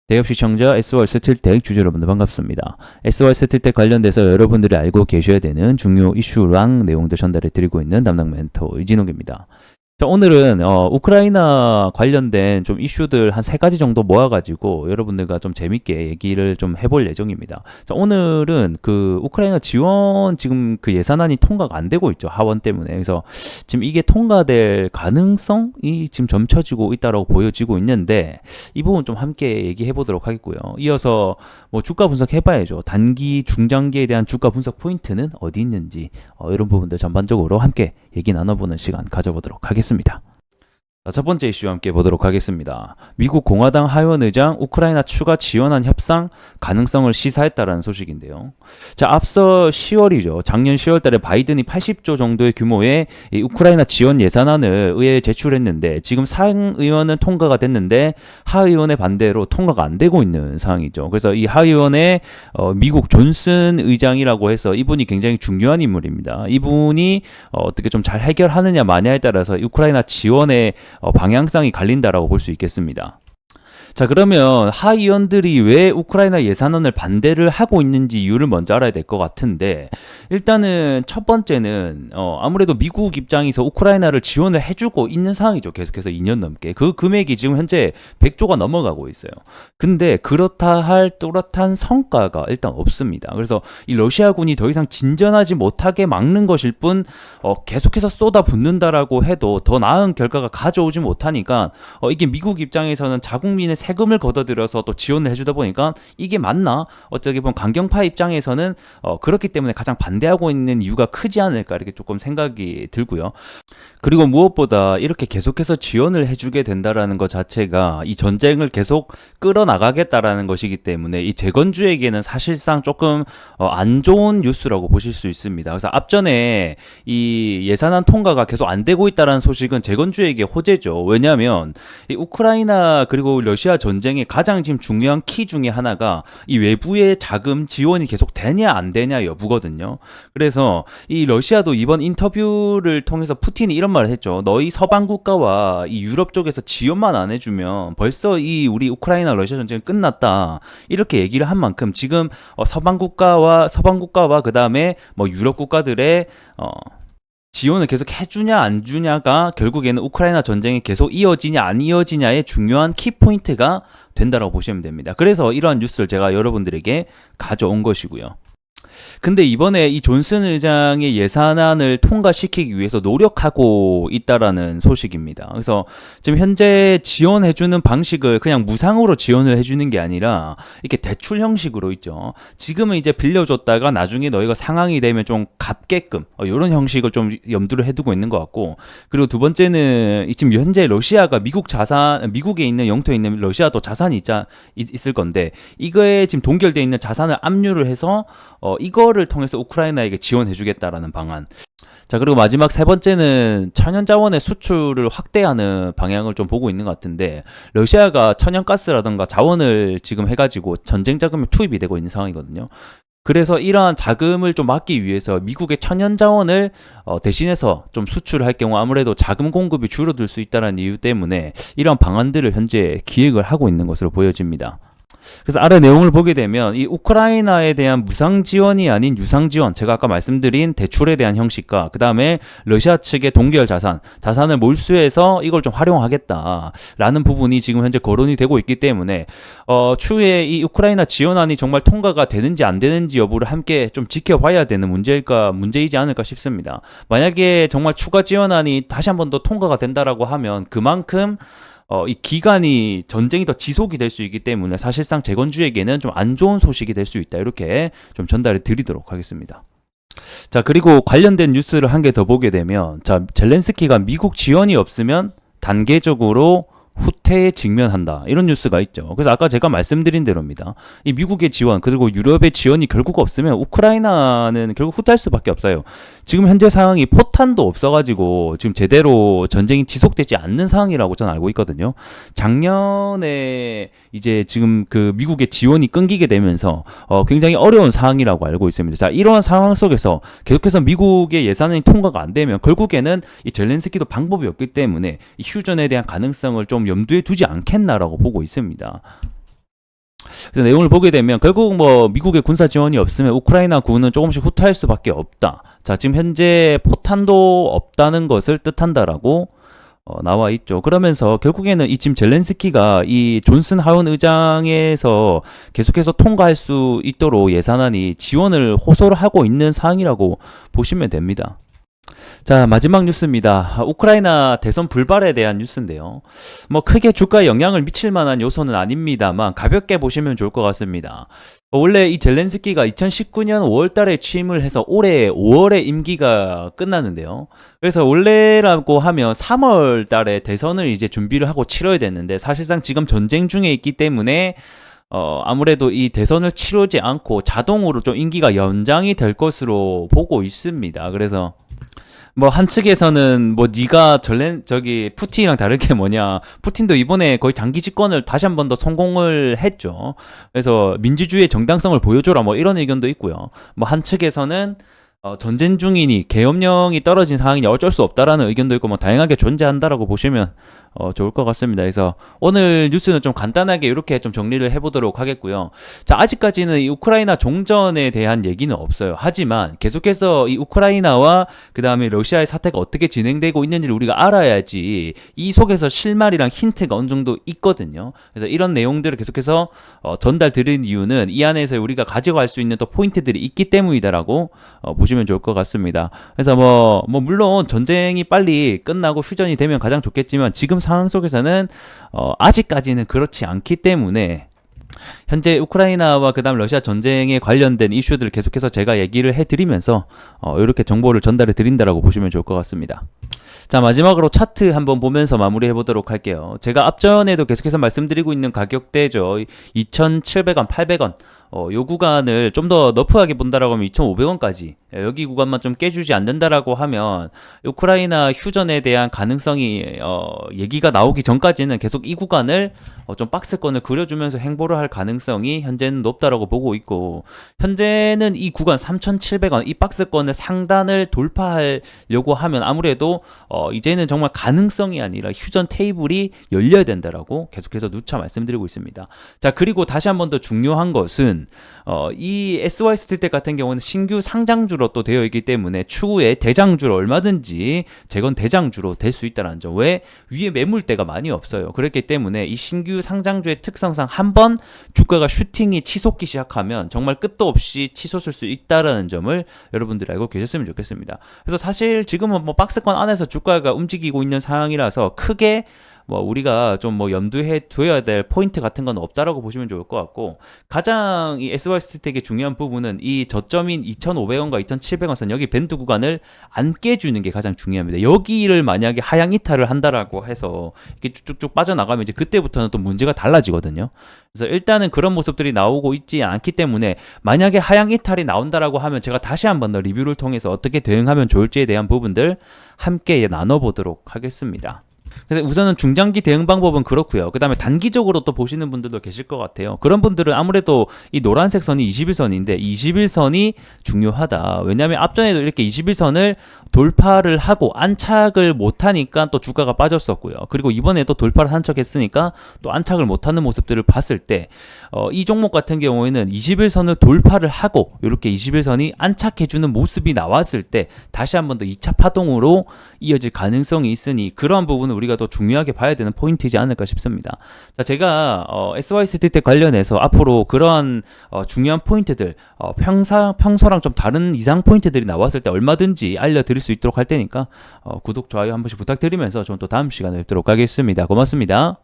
대업 시청자 SOR 스틸텍 주주 여러분들 반갑습니다. SOR 스틸텍 관련돼서 여러분들이 알고 계셔야 되는 중요 이슈랑 내용들 전달해 드리고 있는 담당 멘토 이진욱입니다. 자, 오늘은 우크라이나 관련된 좀 이슈들 한 3가지 정도 모아가지고 여러분들과 좀 재밌게 얘기를 좀 해볼 예정입니다. 자, 오늘은 그 우크라이나 지원 지금 그 예산안이 통과가 안 되고 있죠. 하원 때문에. 그래서 지금 이게 통과될 가능성이 지금 점쳐지고 있다라고 보여지고 있는데 이 부분 좀 함께 얘기해 보도록 하겠고요. 이어서 뭐 주가 분석 해봐야죠. 단기, 중장기에 대한 주가 분석 포인트는 어디 있는지 이런 부분들 전반적으로 함께 얘기 나눠보는 시간 가져보도록 하겠습니다. 자, 첫 번째 이슈 함께 보도록 하겠습니다. 미국 공화당 하원 의장 우크라이나 추가 지원안 협상 가능성을 시사했다라는 소식인데요. 자, 앞서 10월이죠. 작년 10월 달에 바이든이 80조 정도의 규모의 이 우크라이나 지원 예산안을 의회에 제출했는데 지금 상의원은 통과가 됐는데 하의원의 반대로 통과가 안 되고 있는 상황이죠. 그래서 이 하의원의 미국 존슨 의장이라고 해서 이분이 굉장히 중요한 인물입니다. 이분이 어떻게 좀 잘 해결하느냐 마냐에 따라서 우크라이나 지원의 방향성이 갈린다라고 볼 수 있겠습니다. 자, 그러면 하의원들이 왜 우크라이나 예산안을 반대를 하고 있는지 이유를 먼저 알아야 될 것 같은데, 일단은 첫 번째는 아무래도 미국 입장에서 우크라이나를 지원을 해주고 있는 상황이죠. 계속해서 2년 넘게 그 금액이 지금 현재 100조가 넘어가고 있어요. 근데 그렇다 할 뚜렷한 성과가 일단 없습니다. 그래서 이 러시아군이 더 이상 진전하지 못하게 막는 것일 뿐 계속해서 쏟아붓는다라고 해도 더 나은 결과가 가져오지 못하니까 이게 미국 입장에서는 자국민의 세금을 걷어들여서 또 지원을 해주다 보니까 이게 맞나? 어떻게 보면 강경파 입장에서는 그렇기 때문에 가장 반대하고 있는 이유가 크지 않을까 이렇게 조금 생각이 들고요. 그리고 무엇보다 이렇게 계속해서 지원을 해주게 된다라는 것 자체가 이 전쟁을 계속 끌어나가겠다라는 것이기 때문에 이 재건주에게는 사실상 조금 안 좋은 뉴스라고 보실 수 있습니다. 그래서 앞전에 이 예산안 통과가 계속 안 되고 있다라는 소식은 재건주에게 호재죠. 왜냐하면 이 우크라이나 그리고 러시아 전쟁의 가장 지금 중요한 키 중에 하나가 이 외부의 자금 지원이 계속 되냐 안 되냐 여부거든요. 그래서 이 러시아도 이번 인터뷰를 통해서 푸틴이 이런 말을 했죠. 너희 서방 국가와 이 유럽 쪽에서 지원만 안 해주면 벌써 이 우리 우크라이나 러시아 전쟁은 끝났다. 이렇게 얘기를 한 만큼 지금 서방 국가와 그 다음에 뭐 유럽 국가들의 지원을 계속 해주냐 안 주냐가 결국에는 우크라이나 전쟁이 계속 이어지냐 안 이어지냐의 중요한 키포인트가 된다고 보시면 됩니다. 그래서 이러한 뉴스를 제가 여러분들에게 가져온 것이고요. 근데 이번에 이 존슨 의장의 예산안을 통과시키기 위해서 노력하고 있다라는 소식입니다. 그래서 지금 현재 지원해주는 방식을 그냥 무상으로 지원을 해주는 게 아니라 이렇게 대출 형식으로 있죠. 지금은 이제 빌려줬다가 나중에 너희가 상황이 되면 좀 갚게끔 이런 형식을 좀 염두를 해두고 있는 것 같고, 그리고 두 번째는 지금 현재 러시아가 미국에 있는 영토에 있는 러시아도 자산이 있을 건데 이거에 지금 동결되어 있는 자산을 압류를 해서 이거를 통해서 우크라이나에게 지원해주겠다라는 방안. 자, 그리고 마지막 세 번째는 천연자원의 수출을 확대하는 방향을 좀 보고 있는 것 같은데, 러시아가 천연가스라든가 자원을 지금 해가지고 전쟁 자금이 투입이 되고 있는 상황이거든요. 그래서 이러한 자금을 좀 막기 위해서 미국의 천연자원을 대신해서 좀 수출할 경우 아무래도 자금 공급이 줄어들 수 있다는 이유 때문에 이러한 방안들을 현재 기획을 하고 있는 것으로 보여집니다. 그래서 아래 내용을 보게 되면 이 우크라이나에 대한 무상 지원이 아닌 유상 지원, 제가 아까 말씀드린 대출에 대한 형식과 그 다음에 러시아 측의 동결 자산을 몰수해서 이걸 좀 활용하겠다라는 부분이 지금 현재 거론이 되고 있기 때문에 추후에 이 우크라이나 지원안이 정말 통과가 되는지 안 되는지 여부를 함께 좀 지켜봐야 되는 문제이지 않을까 싶습니다. 만약에 정말 추가 지원안이 다시 한 번 더 통과가 된다라고 하면 그만큼 이 기간이 전쟁이 더 지속이 될 수 있기 때문에 사실상 재건주에게는 좀 안 좋은 소식이 될 수 있다. 이렇게 좀 전달해 드리도록 하겠습니다. 자, 그리고 관련된 뉴스를 한 개 더 보게 되면, 자, 젤렌스키가 미국 지원이 없으면 단계적으로 후퇴에 직면한다. 이런 뉴스가 있죠. 그래서 아까 제가 말씀드린 대로입니다. 이 미국의 지원 그리고 유럽의 지원이 결국 없으면 우크라이나는 결국 후퇴할 수밖에 없어요. 지금 현재 상황이 포탄도 없어가지고 지금 제대로 전쟁이 지속되지 않는 상황이라고 저는 알고 있거든요. 작년에 이제 지금 그 미국의 지원이 끊기게 되면서 굉장히 어려운 상황이라고 알고 있습니다. 자, 이러한 상황 속에서 계속해서 미국의 예산안이 통과가 안 되면 결국에는 이 젤렌스키도 방법이 없기 때문에 이 휴전에 대한 가능성을 좀 염두에 두지 않겠나라고 보고 있습니다. 그래서 내용을 보게 되면 결국 뭐 미국의 군사 지원이 없으면 우크라이나 군은 조금씩 후퇴할 수밖에 없다. 자, 지금 현재 포탄도 없다는 것을 뜻한다라고 나와 있죠. 그러면서 결국에는 이 지금 젤렌스키가 이 존슨 하원 의장에서 계속해서 통과할 수 있도록 예산안이 지원을 호소를 하고 있는 사항이라고 보시면 됩니다. 자, 마지막 뉴스입니다. 우크라이나 대선 불발에 대한 뉴스인데요. 뭐 크게 주가에 영향을 미칠 만한 요소는 아닙니다만 가볍게 보시면 좋을 것 같습니다. 원래 이 젤렌스키가 2019년 5월 달에 취임을 해서 올해 5월에 임기가 끝났는데요. 그래서 원래라고 하면 3월 달에 대선을 이제 준비를 하고 치러야 됐는데 사실상 지금 전쟁 중에 있기 때문에 아무래도 이 대선을 치르지 않고 자동으로 좀 임기가 연장이 될 것으로 보고 있습니다. 그래서 뭐 한측에서는 뭐 네가 저기 푸틴이랑 다른 게 뭐냐, 푸틴도 이번에 거의 장기 집권을 다시 한 번 더 성공을 했죠. 그래서 민주주의의 정당성을 보여줘라 뭐 이런 의견도 있고요. 뭐 한측에서는 전쟁 중이니 계엄령이 떨어진 상황이니 어쩔 수 없다라는 의견도 있고 뭐 다양하게 존재한다라고 보시면 좋을 것 같습니다. 그래서 오늘 뉴스는 좀 간단하게 이렇게 좀 정리를 해보도록 하겠고요. 자, 아직까지는 이 우크라이나 종전에 대한 얘기는 없어요. 하지만 계속해서 이 우크라이나와 그 다음에 러시아의 사태가 어떻게 진행되고 있는지를 우리가 알아야지 이 속에서 실마리랑 힌트가 어느 정도 있거든요. 그래서 이런 내용들을 계속해서 전달 드린 이유는 이 안에서 우리가 가져갈 수 있는 또 포인트들이 있기 때문이다라고 보시면 좋을 것 같습니다. 그래서 뭐 물론 전쟁이 빨리 끝나고 휴전이 되면 가장 좋겠지만 지금 상황 속에서는 아직까지는 그렇지 않기 때문에 현재 우크라이나와 그다음 러시아 전쟁에 관련된 이슈들을 계속해서 제가 얘기를 해드리면서 이렇게 정보를 전달해 드린다라고 보시면 좋을 것 같습니다. 자, 마지막으로 차트 한번 보면서 마무리해 보도록 할게요. 제가 앞전에도 계속해서 말씀드리고 있는 가격대죠. 2,700원, 800원. 요 구간을 좀 더 너프하게 본다라고 하면 2,500원까지 여기 구간만 좀 깨주지 않는다라고 하면 우크라이나 휴전에 대한 가능성이 얘기가 나오기 전까지는 계속 이 구간을 좀 박스권을 그려주면서 행보를 할 가능성이 현재는 높다라고 보고 있고, 현재는 이 구간 3,700원 이 박스권을 상단을 돌파하려고 하면 아무래도 이제는 정말 가능성이 아니라 휴전 테이블이 열려야 된다라고 계속해서 누차 말씀드리고 있습니다. 자, 그리고 다시 한 번 더 중요한 것은 이 SY스틸텍 같은 경우는 신규 상장주로 또 되어 있기 때문에 추후에 대장주로 얼마든지 재건 대장주로 될 수 있다는 점. 왜? 위에 매물대가 많이 없어요. 그렇기 때문에 이 신규 상장주의 특성상 한번 주가가 슈팅이 치솟기 시작하면 정말 끝도 없이 치솟을 수 있다는 점을 여러분들이 알고 계셨으면 좋겠습니다. 그래서 사실 지금은 뭐 박스권 안에서 주가가 움직이고 있는 상황이라서 크게 뭐 우리가 좀 뭐 염두해 둬야 될 포인트 같은 건 없다라고 보시면 좋을 것 같고, 가장 이 SY스틸텍의 중요한 부분은 이 저점인 2,500원과 2,700원 선 여기 밴드 구간을 안 깨주는 게 가장 중요합니다. 여기를 만약에 하향 이탈을 한다라고 해서 이렇게 쭉쭉쭉 빠져나가면 이제 그때부터는 또 문제가 달라지거든요. 그래서 일단은 그런 모습들이 나오고 있지 않기 때문에 만약에 하향 이탈이 나온다라고 하면 제가 다시 한번 더 리뷰를 통해서 어떻게 대응하면 좋을지에 대한 부분들 함께 나눠보도록 하겠습니다. 그래서 우선은 중장기 대응 방법은 그렇고요. 그 다음에 단기적으로 또 보시는 분들도 계실 것 같아요. 그런 분들은 아무래도 이 노란색 선이 21선인데 21선이 중요하다. 왜냐하면 앞전에도 이렇게 21선을 돌파를 하고 안착을 못하니까 또 주가가 빠졌었고요. 그리고 이번에 또 돌파를 한 척 했으니까 또 안착을 못하는 모습들을 봤을 때 이 종목 같은 경우에는 21선을 돌파를 하고 이렇게 21선이 안착해주는 모습이 나왔을 때 다시 한 번 더 2차 파동으로 이어질 가능성이 있으니 그러한 부분은 우리가 더 중요하게 봐야 되는 포인트이지 않을까 싶습니다. 자, 제가 SY스틸텍 관련해서 앞으로 그러한 중요한 포인트들 평소랑 좀 다른 이상 포인트들이 나왔을 때 얼마든지 알려드릴 수 있도록 할 테니까 구독, 좋아요 한 번씩 부탁드리면서 저는 또 다음 시간에 뵙도록 하겠습니다. 고맙습니다.